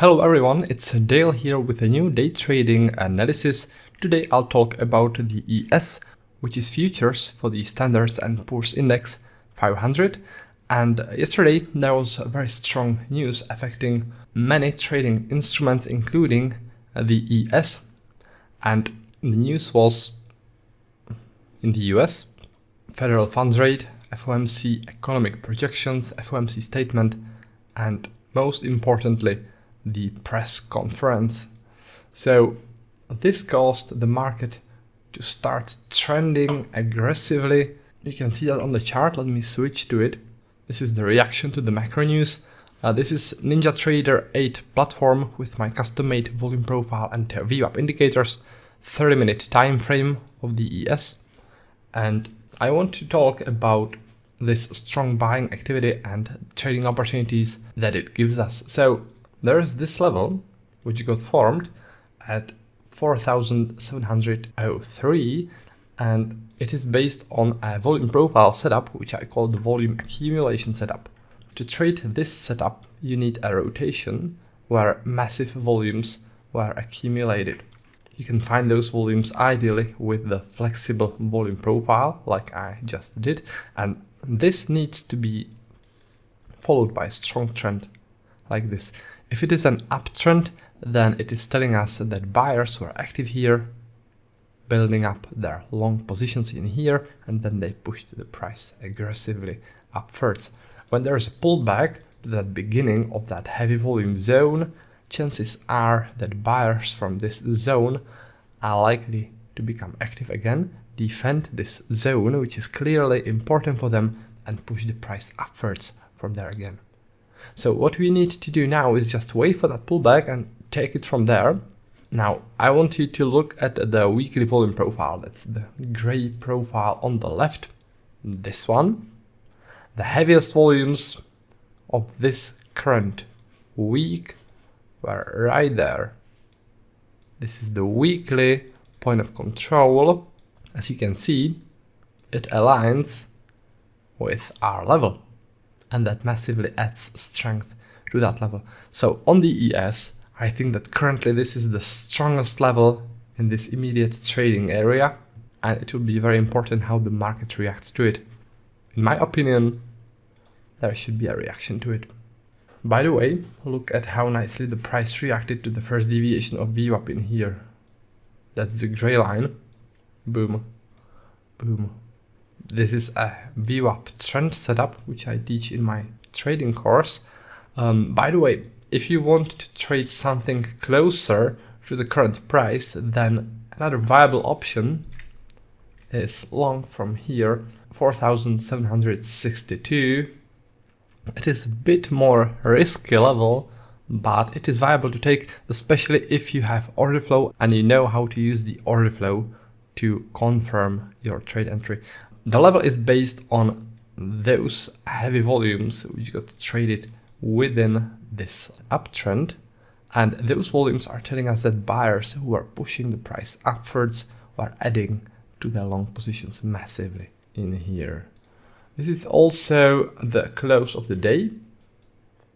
Hello everyone, it's Dale here with a new day trading analysis. Today I'll talk about the ES, which is futures for the Standards and Poor's Index 500. And yesterday there was very strong news affecting many trading instruments, including the ES. And the news was in the US, federal funds rate, FOMC economic projections, FOMC statement, and most importantly, the press conference. So this caused the market to start trending aggressively. You can see that on the chart. Let me switch to it. This is the reaction to the macro news. This is NinjaTrader 8 platform with my custom-made volume profile and VWAP indicators, 30-minute time frame of the ES. And I want to talk about this strong buying activity and trading opportunities that it gives us. So there's this level which got formed at 4,703, and it is based on a volume profile setup, which I call the volume accumulation setup. To trade this setup, you need a rotation where massive volumes were accumulated. You can find those volumes ideally with the flexible volume profile, like I just did, and this needs to be followed by a strong trend like this. If it is an uptrend, then it is telling us that buyers were active here, building up their long positions in here, and then they pushed the price aggressively upwards. When there is a pullback to that beginning of that heavy volume zone, chances are that buyers from this zone are likely to become active again, defend this zone, which is clearly important for them, and push the price upwards from there again. So what we need to do now is just wait for that pullback and take it from there. Now, I want you to look at the weekly volume profile. That's the gray profile on the left, this one. The heaviest volumes of this current week were right there. This is the weekly point of control. As you can see, it aligns with our level, and that massively adds strength to that level. So on the ES, I think that currently this is the strongest level in this immediate trading area, and it will be very important how the market reacts to it. In my opinion, there should be a reaction to it. By the way, look at how nicely the price reacted to the first deviation of VWAP in here. That's the gray line. Boom, boom. This is a VWAP trend setup, which I teach in my trading course. By the way, if you want to trade something closer to the current price, then another viable option is long from here, 4,762. It is a bit more risky level, but it is viable to take, especially if you have order flow and you know how to use the order flow to confirm your trade entry. The level is based on those heavy volumes which got traded within this uptrend, and those volumes are telling us that buyers who are pushing the price upwards are adding to their long positions massively in here. This is also the close of the day,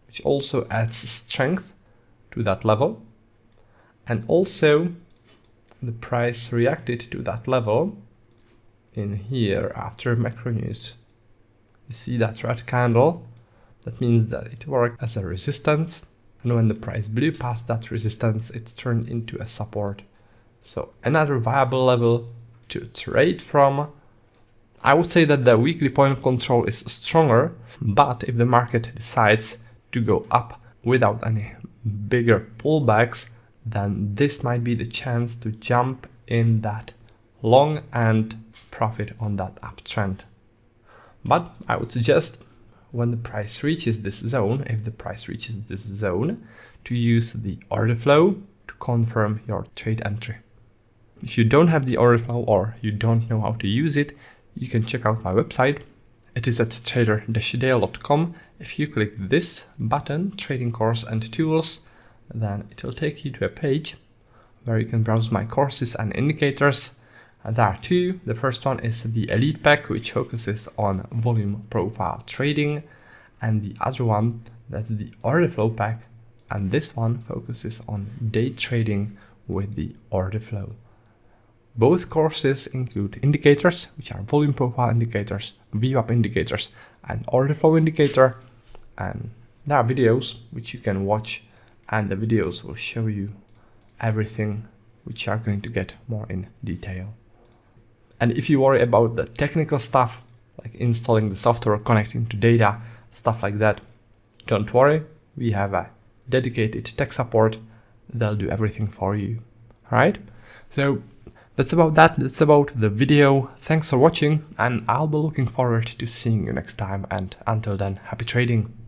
which also adds strength to that level, and also the price reacted to that level in here after macro news. You see that red candle? That means that it worked as a resistance, and when the price blew past that resistance, it's turned into a support. So another viable level to trade from. I would say that the weekly point of control is stronger, but if the market decides to go up without any bigger pullbacks, then this might be the chance to jump in that long and profit on that uptrend. But I would suggest when the price reaches this zone, if the price reaches this zone, to use the order flow to confirm your trade entry. If you don't have the order flow or you don't know how to use it, you can check out my website. It is at trader-dale.com. If you click this button, Trading Course and Tools, then it will take you to a page where you can browse my courses and indicators. And there are two. The first one is the Elite Pack, which focuses on volume profile trading. And the other one, that's the Order Flow Pack, and this one focuses on day trading with the order flow. Both courses include indicators, which are volume profile indicators, VWAP indicators, and order flow indicator, and there are videos which you can watch, and the videos will show you everything which you are going to get more in detail. And if you worry about the technical stuff, like installing the software, connecting to data, stuff like that, don't worry, we have a dedicated tech support. They'll do everything for you. All right, so that's about that. That's about the video. Thanks for watching, and I'll be looking forward to seeing you next time. And until then, happy trading.